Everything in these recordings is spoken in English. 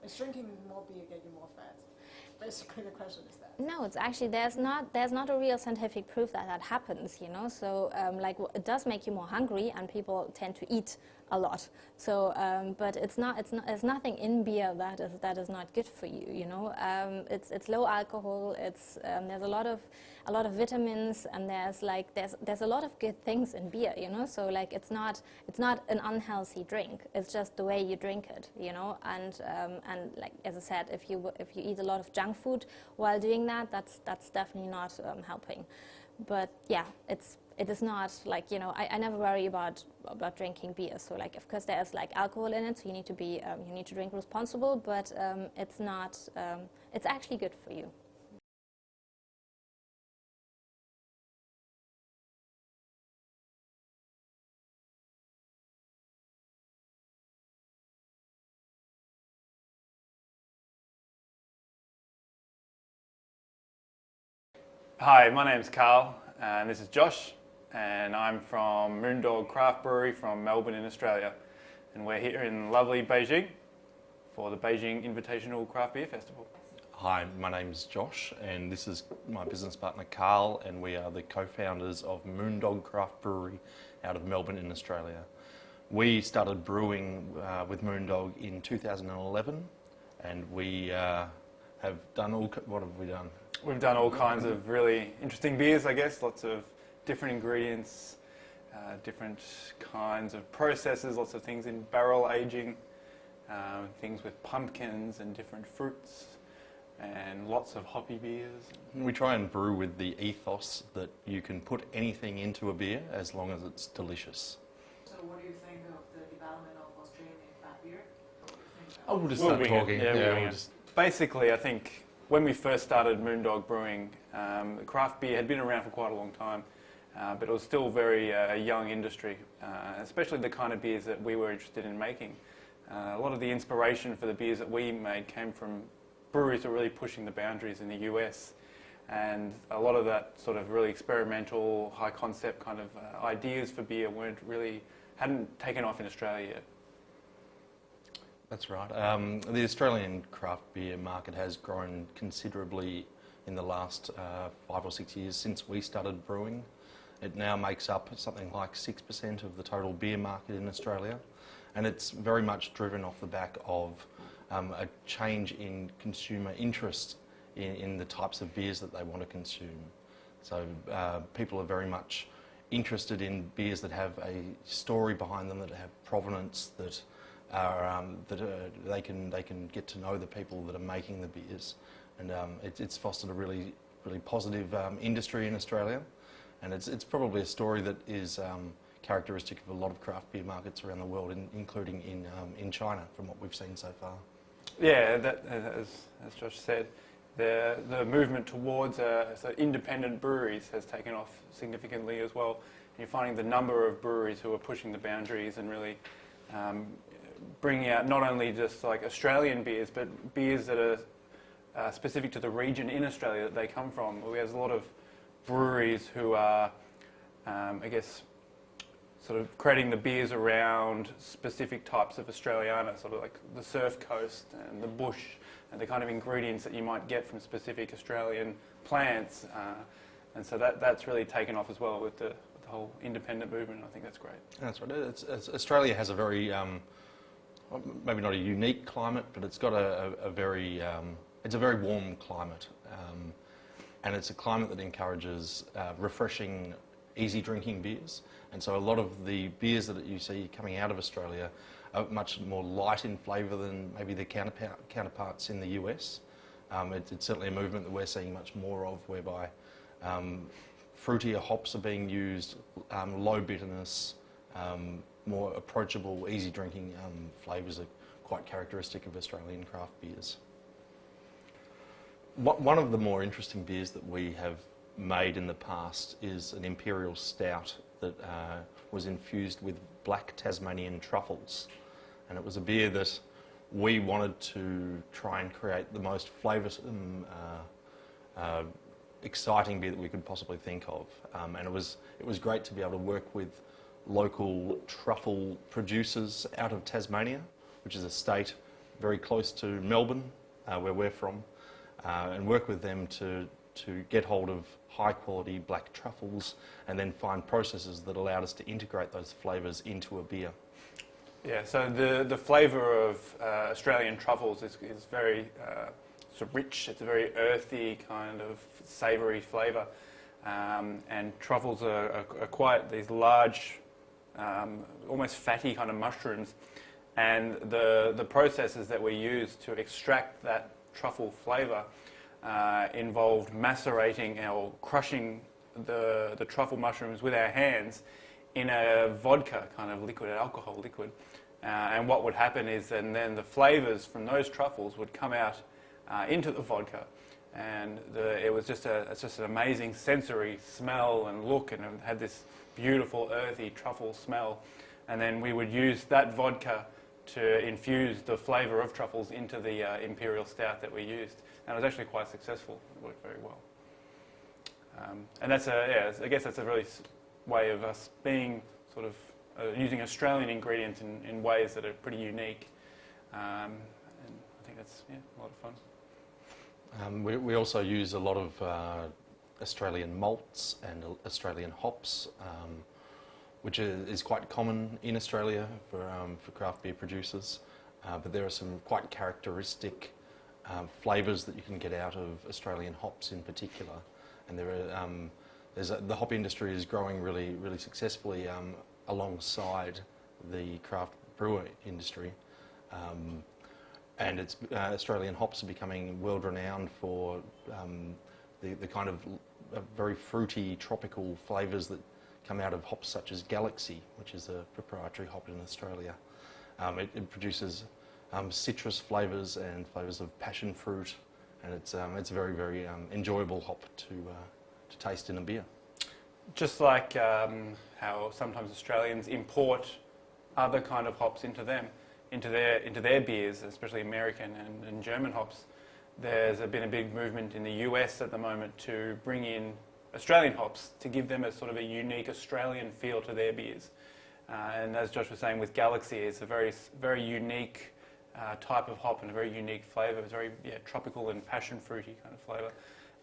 Is drinking more beer get you more fat? Basically, the question is that. No, it's actually there's not a real scientific proof that that happens. So it does make you more hungry, and people tend to eat a lot. So, but there's nothing in beer that is not good for you. It's low alcohol. There's a lot of vitamins, and there's a lot of good things in beer. So it's not an unhealthy drink. It's just the way you drink it. And like as I said, if you eat a lot of junk food while doing that, that's definitely not helping. But yeah, it is not I never worry about drinking beer. So of course there's alcohol in it, so you need to drink responsible, but it's not it's actually good for you. Hi, my name's Carl and this is Josh, and I'm from Moondog Craft Brewery from Melbourne in Australia, and we're here in lovely Beijing for the Beijing Invitational Craft Beer Festival. Hi, my name's Josh and this is my business partner Carl, and we are the co-founders of Moondog Craft Brewery out of Melbourne in Australia. We started brewing with Moondog in 2011, and we have done what have we done? We've done all kinds of really interesting beers, I guess, lots of different ingredients, different kinds of processes, lots of things in barrel aging, things with pumpkins and different fruits, and lots of hoppy beers. We try and brew with the ethos that you can put anything into a beer as long as it's delicious. So what do you think of the development of Australian craft beer? Oh, we'll just start talking. Basically, I think when we first started Moondog Brewing, craft beer had been around for quite a long time, but it was still very a young industry, especially the kind of beers that we were interested in making. A lot of the inspiration for the beers that we made came from breweries that were really pushing the boundaries in the US, and a lot of that sort of really experimental, high concept kind of ideas for beer hadn't taken off in Australia yet. That's right. The Australian craft beer market has grown considerably in the last 5 or 6 years since we started brewing. It now makes up something like 6% of the total beer market in Australia, and it's very much driven off the back of a change in consumer interest in the types of beers that they want to consume. So people are very much interested in beers that have a story behind them, that have provenance, that they can get to know the people that are making the beers, and it's fostered a really positive industry in Australia, and it's probably a story that is characteristic of a lot of craft beer markets around the world, including in China, from what we've seen so far. Yeah, as Josh said, the movement towards independent breweries has taken off significantly as well. And you're finding the number of breweries who are pushing the boundaries and really bringing out not only just Australian beers, but beers that are specific to the region in Australia that they come from. There's a lot of breweries who are, I guess, sort of creating the beers around specific types of Australiana, sort of like the surf coast and the bush, and the kind of ingredients that you might get from specific Australian plants. And so that's really taken off as well with the whole independent movement. I think that's great. That's right. Australia has a very, maybe not a unique climate, but it's got a very warm climate. And it's a climate that encourages refreshing, easy drinking beers. And so a lot of the beers that you see coming out of Australia are much more light in flavour than maybe the counterparts in the US. It's certainly a movement that we're seeing much more of, whereby fruitier hops are being used, low bitterness, more approachable, easy drinking flavours are quite characteristic of Australian craft beers. One of the more interesting beers that we have made in the past is an imperial stout that was infused with black Tasmanian truffles, and it was a beer that we wanted to try and create the most flavoursome, exciting beer that we could possibly think of, and it was great to be able to work with local truffle producers out of Tasmania, which is a state very close to Melbourne, where we're from, and work with them to get hold of high quality black truffles and then find processes that allowed us to integrate those flavours into a beer. Yeah, so the flavour of Australian truffles is very sort of rich. It's a very earthy kind of savoury flavour, and truffles are quite these large, almost fatty kind of mushrooms, and the processes that we use to extract that truffle flavour involved macerating or crushing the truffle mushrooms with our hands in a vodka kind of liquid, an alcohol liquid. And what would happen is then the flavours from those truffles would come out into the vodka. And it's just an amazing sensory smell and look, and it had this beautiful earthy truffle smell. And then we would use that vodka to infuse the flavour of truffles into the imperial stout that we used. And it was actually quite successful. It worked very well. And I guess that's a really way of us being sort of using Australian ingredients in ways that are pretty unique. And I think that's a lot of fun. We also use a lot of Australian malts and Australian hops, which is quite common in Australia for craft beer producers. But there are some quite characteristic flavours that you can get out of Australian hops in particular. And the hop industry is growing really, really successfully alongside the craft brewer industry. And Australian hops are becoming world renowned for the kind of very fruity tropical flavours that come out of hops such as Galaxy, which is a proprietary hop in Australia. It produces citrus flavours and flavours of passion fruit, and it's a very, very enjoyable hop to taste in a beer. Just like how sometimes Australians import other kind of hops into their beers, especially American and German hops. There's been a big movement in the US at the moment to bring in Australian hops to give them a sort of a unique Australian feel to their beers. And as Josh was saying with Galaxy, it's a very, very unique type of hop and a very unique flavour. It's very tropical and passion fruity kind of flavour.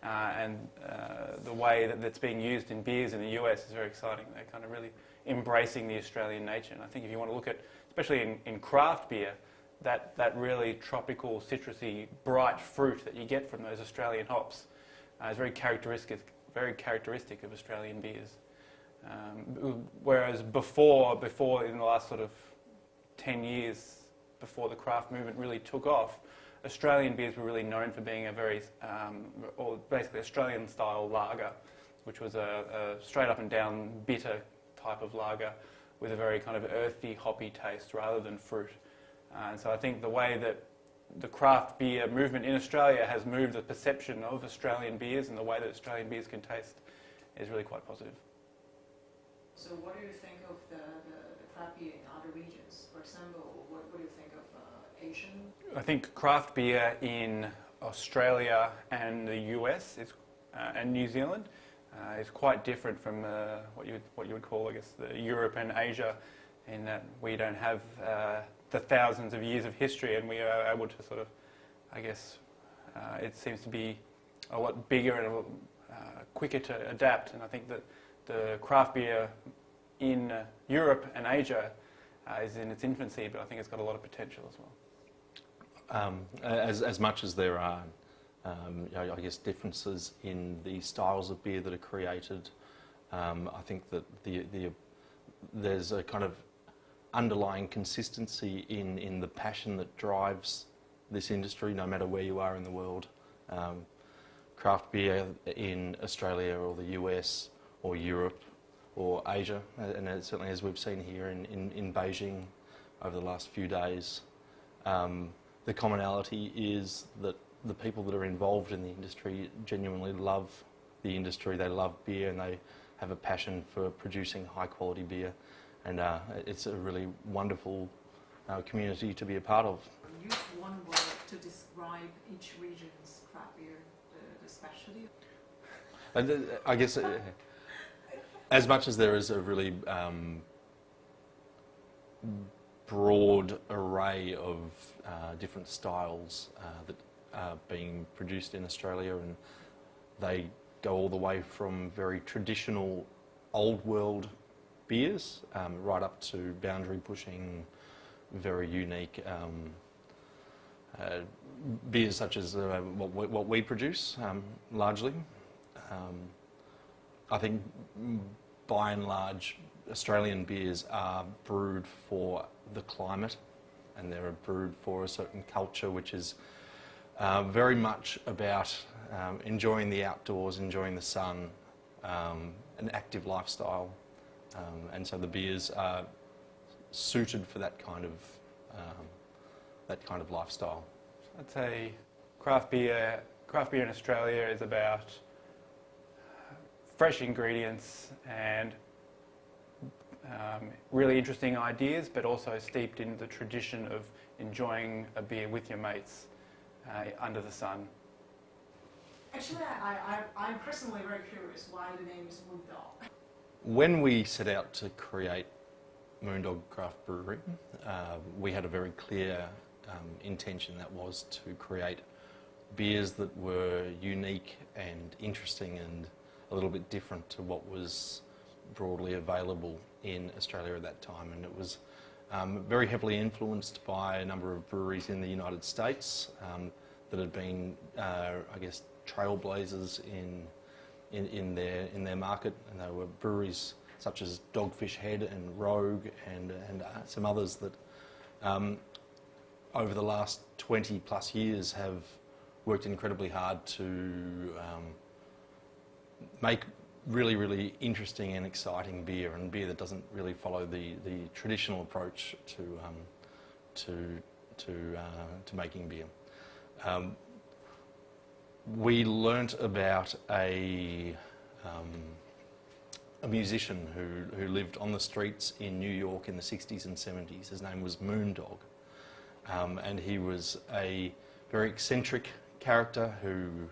And the way that it's being used in beers in the US is very exciting. They're kind of really embracing the Australian nature. And I think if you want to look at, especially in craft beer, that really tropical, citrusy, bright fruit that you get from those Australian hops is very characteristic of Australian beers. Whereas before in the last sort of 10 years, before the craft movement really took off, Australian beers were really known for being a very, or basically Australian style lager, which was a straight up and down bitter type of lager with a very kind of earthy, hoppy taste rather than fruit. And so I think the way that the craft beer movement in Australia has moved the perception of Australian beers and the way that Australian beers can taste is really quite positive. So what do you think of the craft beer in other regions? For example, what do you think of Asian? I think craft beer in Australia and the US and New Zealand is quite different from what you would call, I guess, the Europe and Asia, in that we don't have the thousands of years of history, and we are able to sort of, I guess, it seems to be a lot bigger and a lot quicker to adapt. And I think that the craft beer in Europe and Asia is in its infancy, but I think it's got a lot of potential as well. As much as there are, I guess, differences in the styles of beer that are created, I think that there's a kind of underlying consistency in the passion that drives this industry, no matter where you are in the world. Craft beer in Australia or the US or Europe or Asia, and certainly as we've seen here in Beijing over the last few days, the commonality is that the people that are involved in the industry genuinely love the industry. They love beer and they have a passion for producing high quality beer, and it's a really wonderful community to be a part of. Use one word to describe each region's craft beer, the specialty. I guess as much as there is a really broad array of different styles that are being produced in Australia, and they go all the way from very traditional old world beers right up to boundary pushing, very unique beers such as what we produce largely. I think by and large Australian beers are brewed for the climate, and they're brewed for a certain culture which is very much about enjoying the outdoors, enjoying the sun, an active lifestyle, and so the beers are suited for that kind of lifestyle. I'd say craft beer in Australia is about fresh ingredients and really interesting ideas, but also steeped in the tradition of enjoying a beer with your mates under the sun. Actually, I'm personally very curious why the name is Moondog. When we set out to create Moondog Craft Brewery, we had a very clear intention, that was to create beers that were unique and interesting and a little bit different to what was broadly available in Australia at that time. And it was very heavily influenced by a number of breweries in the United States that had been, I guess, trailblazers in their market, and they were breweries such as Dogfish Head and Rogue and some others that over the last 20 plus years have worked incredibly hard to make really, really interesting and exciting beer, and beer that doesn't really follow the traditional approach to making beer. We learnt about a musician who lived on the streets in New York in the 60s and 70s. His name was Moondog, and he was a very eccentric character who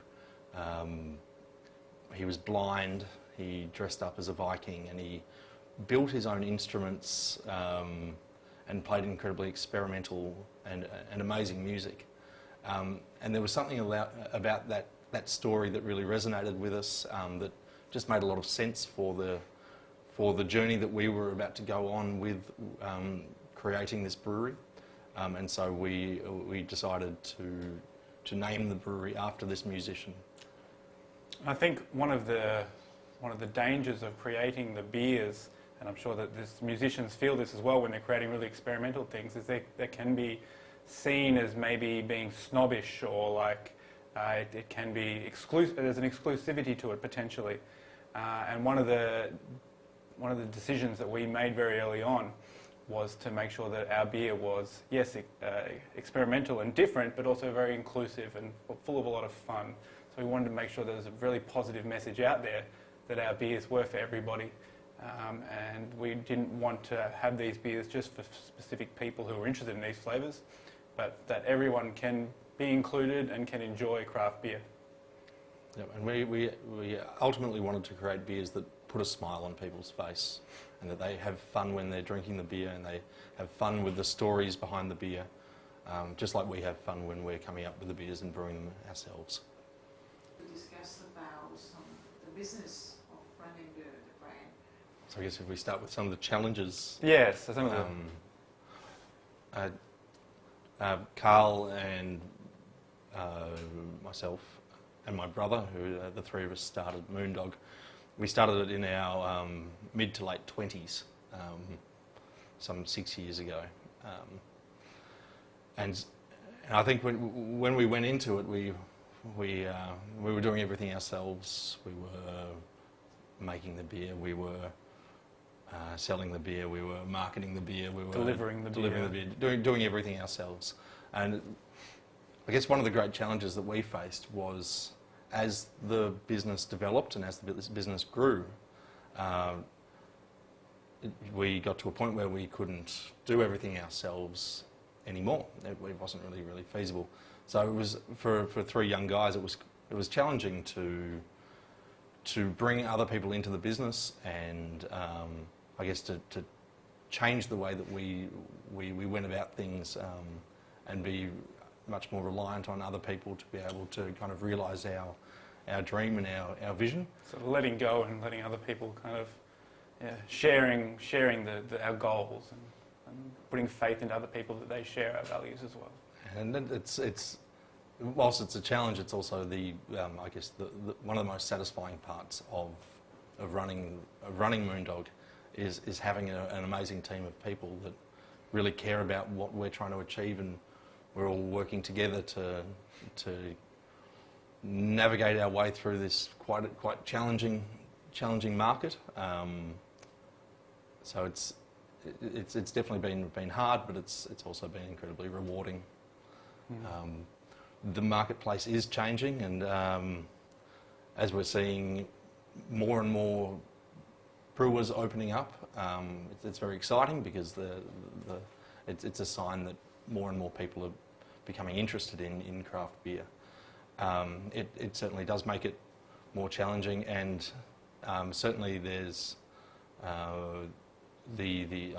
he was blind. He dressed up as a Viking, and he built his own instruments and played incredibly experimental and amazing music. And there was something about that story that really resonated with us, that just made a lot of sense for the journey that we were about to go on with creating this brewery. And so we decided to name the brewery after this musician. I think one of the dangers of creating the beers, and I'm sure that musicians feel this as well when they're creating really experimental things, is they can be seen as maybe being snobbish, or like it can be exclusive. There's an exclusivity to it potentially, and one of the decisions that we made very early on was to make sure that our beer was, yes, experimental and different, but also very inclusive and full of a lot of fun. So we wanted to make sure there was a really positive message out there that our beers were for everybody, and we didn't want to have these beers just for specific people who are interested in these flavours, but that everyone can be included and can enjoy craft beer. Yeah, and we ultimately wanted to create beers that put a smile on people's face, and that they have fun when they're drinking the beer, and they have fun with the stories behind the beer, just like we have fun when we're coming up with the beers and brewing them ourselves. We discussed about the business of running the brand. So I guess if we start with some of the challenges. Yes, so some of Carl and myself and my brother, who the three of us started Moondog. We started it in our mid to late 20s, some 6 years ago. And I think when we went into it, we were doing everything ourselves. We were making the beer, we were selling the beer, we were marketing the beer, we were delivering the beer, doing everything ourselves. And I guess one of the great challenges that we faced was, as the business developed and as the business grew, we got to a point where we couldn't do everything ourselves anymore. It wasn't really feasible. So it was for three young guys. It was challenging to bring other people into the business, and I guess to change the way that we went about things and be much more reliant on other people to be able to kind of realise our dream and our vision. So letting go and letting other people kind of sharing our goals and putting faith into other people that they share our values as well. And it's whilst it's a challenge, it's also I guess the one of the most satisfying parts of running Moondog is having an amazing team of people that really care about what we're trying to achieve, and we're all working together to navigate our way through this quite challenging market. So it's definitely been hard, but it's also been incredibly rewarding. The marketplace is changing, and as we're seeing more and more brewers opening up, it's very exciting because it's a sign that more and more people are becoming interested in craft beer. It certainly does make it more challenging, and certainly there's I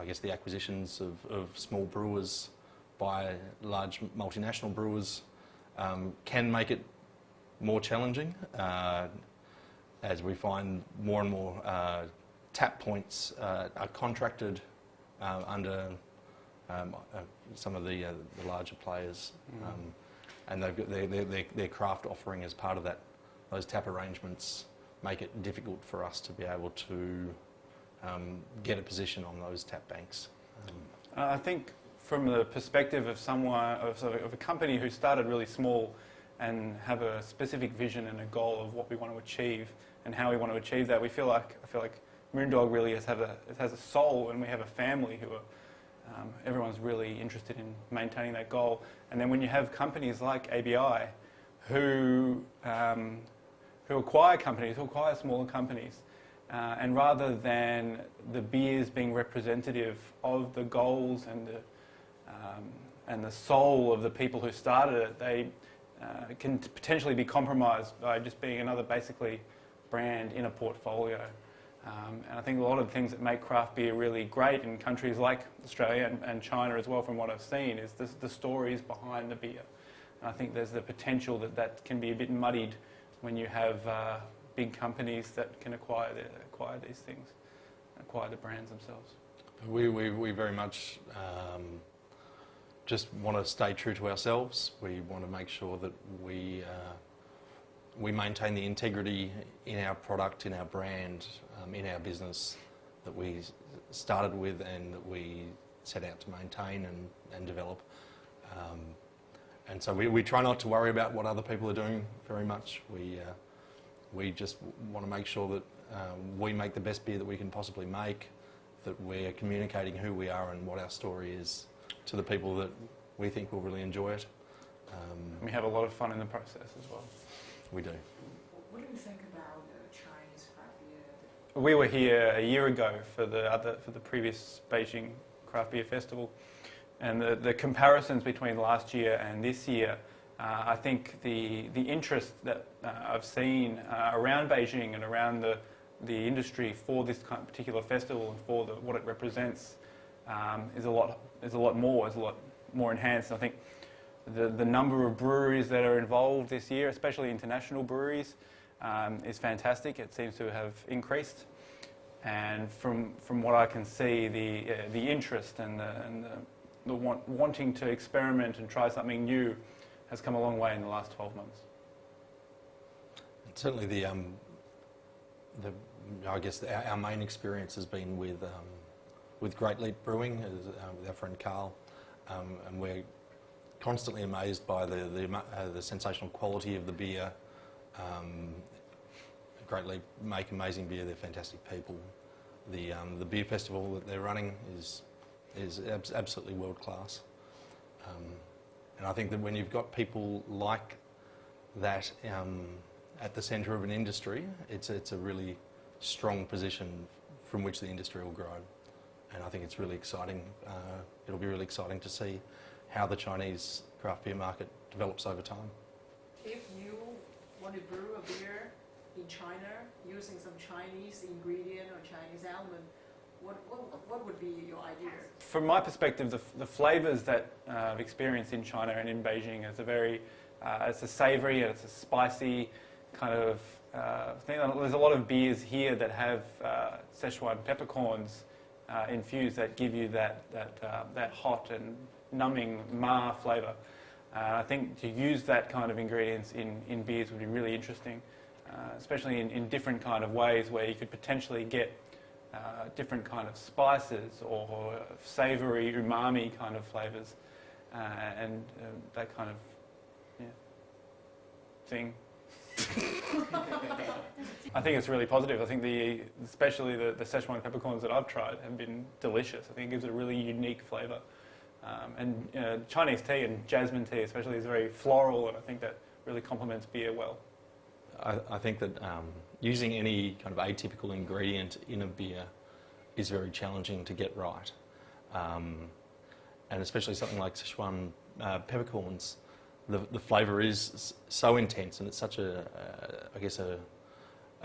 guess the acquisitions of small brewers by large multinational brewers can make it more challenging, as we find more and more tap points are contracted under some of the larger players, and they've got their craft offering as part of that. Those tap arrangements make it difficult for us to be able to get a position on those tap banks. I think from the perspective of a company who started really small and have a specific vision and a goal of what we want to achieve and how we want to achieve that, I feel like Moondog really has a soul, and we have a family who are everyone's really interested in maintaining that goal. And then when you have companies like ABI who acquire companies, who acquire smaller companies, and rather than the beers being representative of the goals and the soul of the people who started it, they can potentially be compromised by just being another basically brand in a portfolio. And I think a lot of the things that make craft beer really great in countries like Australia and China as well, from what I've seen, is the stories behind the beer. And I think there's the potential that can be a bit muddied when you have big companies that can acquire these things, acquire the brands themselves. We very much just want to stay true to ourselves. We want to make sure that we maintain the integrity in our product, in our brand, in our business that we started with and that we set out to maintain and develop. And so we try not to worry about what other people are doing very much. We just want to make sure that we make the best beer that we can possibly make, that we're communicating who we are and what our story is to the people that we think will really enjoy it. We have a lot of fun in the process as well. We do. What do you think about Chinese craft beer? We were here a year ago for the previous Beijing Craft Beer Festival, and the comparisons between last year and this year, I think the interest that I've seen around Beijing and around the industry for this particular festival and for what it represents is a lot more enhanced. I think the number of breweries that are involved this year, especially international breweries, is fantastic. It seems to have increased, and from what I can see, the interest and the wanting to experiment and try something new has come a long way in the last 12 months. And certainly I guess our main experience has been with Great Leap Brewing, with our friend Carl, and we're constantly amazed by the sensational quality of the beer. Great Leap make amazing beer. They're fantastic people. The beer festival that they're running is absolutely world class. And I think that when you've got people like that at the centre of an industry, it's a really strong position from which the industry will grow. And I think it's really exciting. It'll be really exciting to see how the Chinese craft beer market develops over time. If you want to brew a beer in China using some Chinese ingredient or Chinese element, What would be your idea? From my perspective, the flavours that I've experienced in China and in Beijing is it's a savoury and it's a spicy kind of thing. There's a lot of beers here that have Szechuan peppercorns infused that give you that hot and numbing ma flavour. I think to use that kind of ingredients in beers would be really interesting, especially in different kind of ways where you could potentially get different kind of spices or savoury umami kind of flavours and that kind of thing. I think it's really positive. I think especially the Szechuan peppercorns that I've tried have been delicious. I think it gives it a really unique flavour. And Chinese tea and jasmine tea especially is very floral, and I think that really complements beer well. I think that using any kind of atypical ingredient in a beer is very challenging to get right. And especially something like Szechuan peppercorns, the flavour is so intense, and it's such a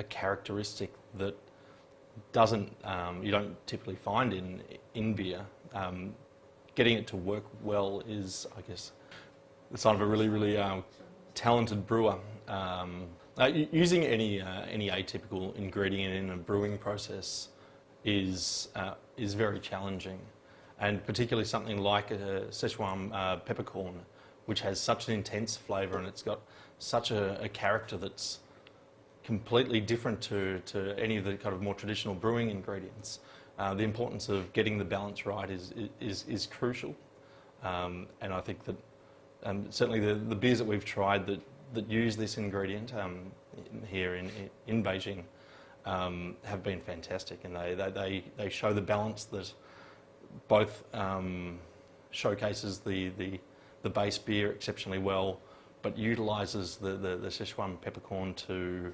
characteristic that you don't typically find in beer. Getting it to work well is, I guess, the sign of a really, really talented brewer. Using any atypical ingredient in a brewing process is very challenging, and particularly something like a Szechuan peppercorn, which has such an intense flavour and it's got such a character that's completely different to any of the kind of more traditional brewing ingredients. The importance of getting the balance right is crucial, and I think that certainly the beers that we've tried that use this ingredient here in Beijing have been fantastic, and they show the balance that both showcases the base beer exceptionally well, but utilises the Szechuan peppercorn to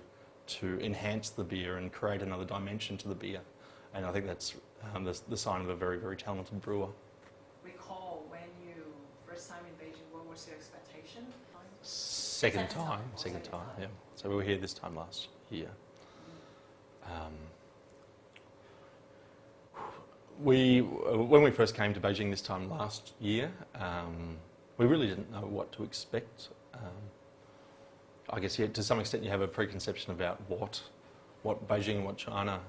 enhance the beer and create another dimension to the beer. And I think that's the sign of a very, very talented brewer. Recall when you first time in Beijing, what was your expectation? Second time, yeah. So we were here this time last year. When we first came to Beijing this time last year, we really didn't know what to expect. I guess to some extent you have a preconception about what Beijing and what China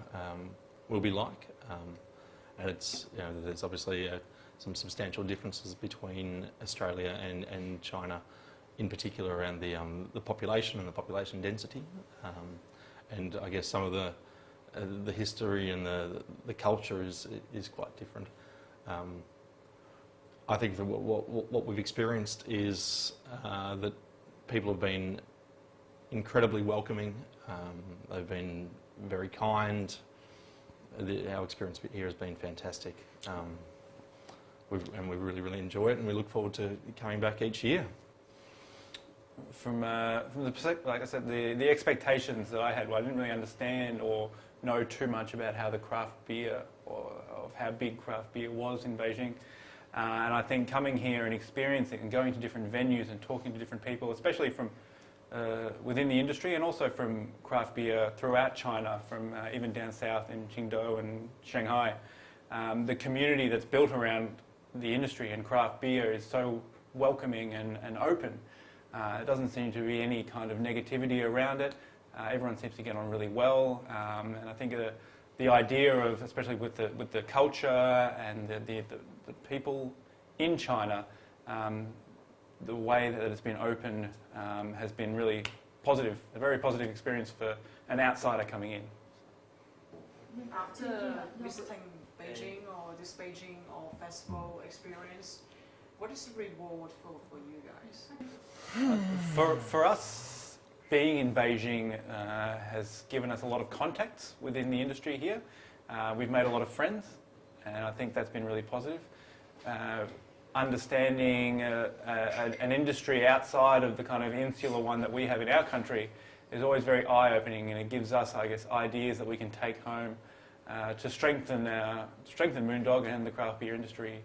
will be like, and it's there's obviously some substantial differences between Australia and China, in particular around the population and the population density, and I guess some of the history and the culture is quite different. I think that what we've experienced is that people have been incredibly welcoming. They've been very kind. Our experience here has been fantastic. And we really, really enjoy it, and we look forward to coming back each year. From the perspective, like I said, the expectations that I had, well, I didn't really understand or know too much about how the craft beer or of how big craft beer was in Beijing. And I think coming here and experiencing and going to different venues and talking to different people, especially from within the industry and also from craft beer throughout China, from even down south in Qingdao and Shanghai, the community that's built around the industry and craft beer is so welcoming and open. There doesn't seem to be any kind of negativity around it. Everyone seems to get on really well, and I think the idea of, especially with the culture and the people in China, the way that it's been open has been really positive, a very positive experience for an outsider coming in. After visiting Beijing or this Beijing or festival experience, what is the reward for you guys? For us, being in Beijing has given us a lot of contacts within the industry here. We've made a lot of friends, and I think that's been really positive. Understanding an industry outside of the kind of insular one that we have in our country is always very eye-opening, and it gives us, I guess, ideas that we can take home to strengthen Moondog and the craft beer industry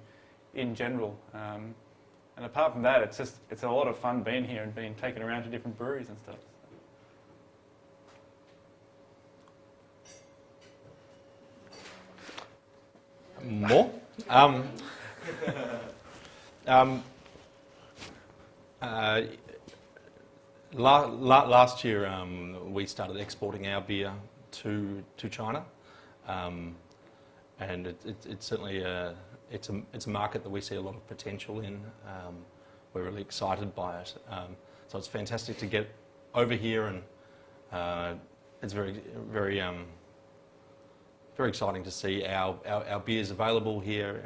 in general. And apart from that, it's a lot of fun being here and being taken around to different breweries and stuff. More? Last year, we started exporting our beer to China, and it's certainly it's a market that we see a lot of potential in. We're really excited by it, so it's fantastic to get over here, and it's very exciting to see our beers available here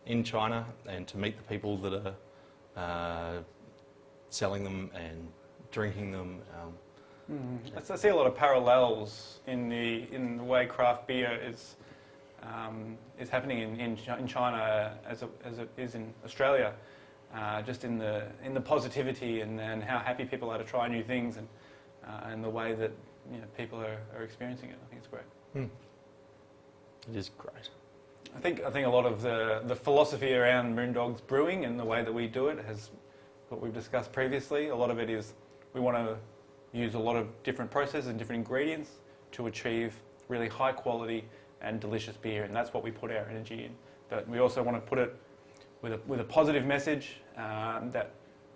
in China, and to meet the people that are selling them and drinking them. I see a lot of parallels in the way craft beer is happening in China as it is in Australia, just in the positivity and how happy people are to try new things, and the way that people are experiencing it. I think it's great. It is great. I think a lot of the philosophy around Moondog's brewing and the way that we do it has what we've discussed previously. A lot of it is we want to use a lot of different processes and different ingredients to achieve really high quality and delicious beer, and that's what we put our energy in. But we also want to put it with a positive message, that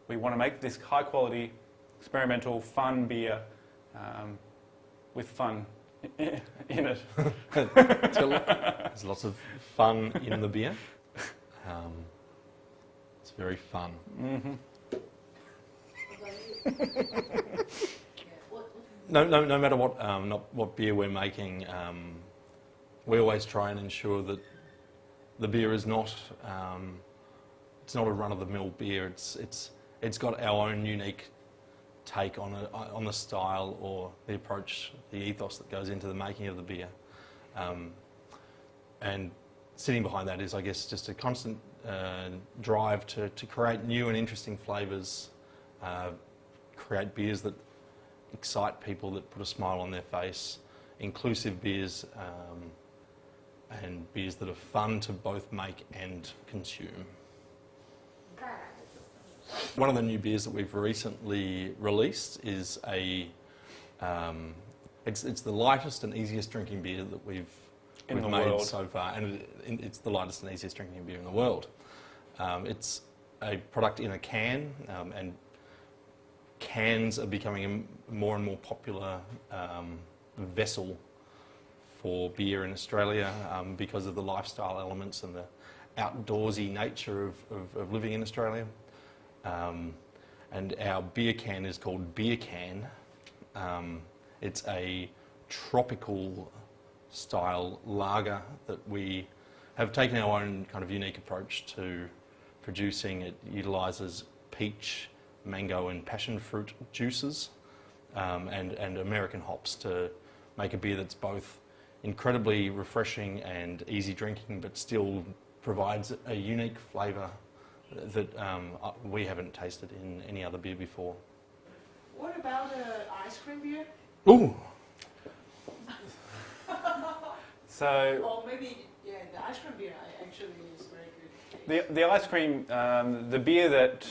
we want to make this high quality, experimental, fun beer with fun in it. There's lots of fun in the beer. It's very fun. Mm-hmm. No matter what beer we're making, we always try and ensure that the beer is not it's not a run-of-the-mill beer. It's got our own unique take on the style or the approach, the ethos that goes into the making of the beer. And sitting behind that is, I guess, just a constant drive to create new and interesting flavours, create beers that excite people, that put a smile on their face, inclusive beers, and beers that are fun to both make and consume. One of the new beers that we've recently released is it's the lightest and easiest drinking beer that we've made world so far, and it's the lightest and easiest drinking beer in the world. It's a product in a can, and cans are becoming a more and more popular vessel for beer in Australia, because of the lifestyle elements and the outdoorsy nature of living in Australia. And our beer can is called Beer Can. It's a tropical style lager that we have taken our own kind of unique approach to producing. It utilises peach, mango and passion fruit juices, and American hops to make a beer that's both incredibly refreshing and easy drinking, but still provides a unique flavour that we haven't tasted in any other beer before. What about ice cream beer? Ooh! So, Or maybe, the ice cream beer actually is very good. the ice cream, the beer that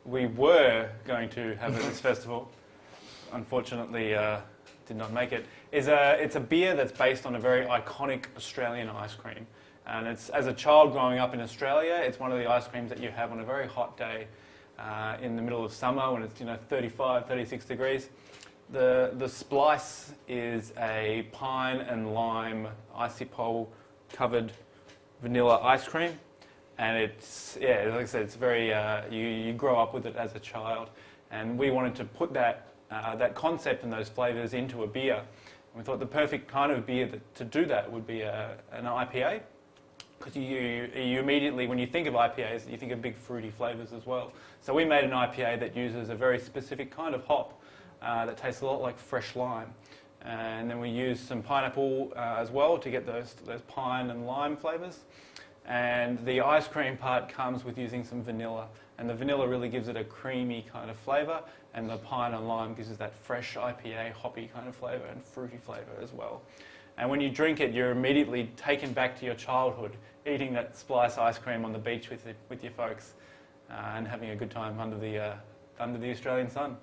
we were going to have at this festival, unfortunately did not make it, it's a beer that's based on a very iconic Australian ice cream. And it's, as a child growing up in Australia, it's one of the ice creams that you have on a very hot day in the middle of summer when it's 35, 36 degrees. The splice is a pine and lime icy pole covered vanilla ice cream, and it's, like I said, it's very you grow up with it as a child, and we wanted to put that concept and those flavours into a beer. And we thought the perfect kind of beer to do that would be an IPA. Because you immediately, when you think of IPAs, you think of big fruity flavours as well. So we made an IPA that uses a very specific kind of hop that tastes a lot like fresh lime. And then we used some pineapple as well to get those pine and lime flavours. And the ice cream part comes with using some vanilla. And the vanilla really gives it a creamy kind of flavour, and the pine and lime gives it that fresh IPA, hoppy kind of flavour and fruity flavour as well. And when you drink it, you're immediately taken back to your childhood, eating that splice ice cream on the beach with your folks, and having a good time under the Australian sun.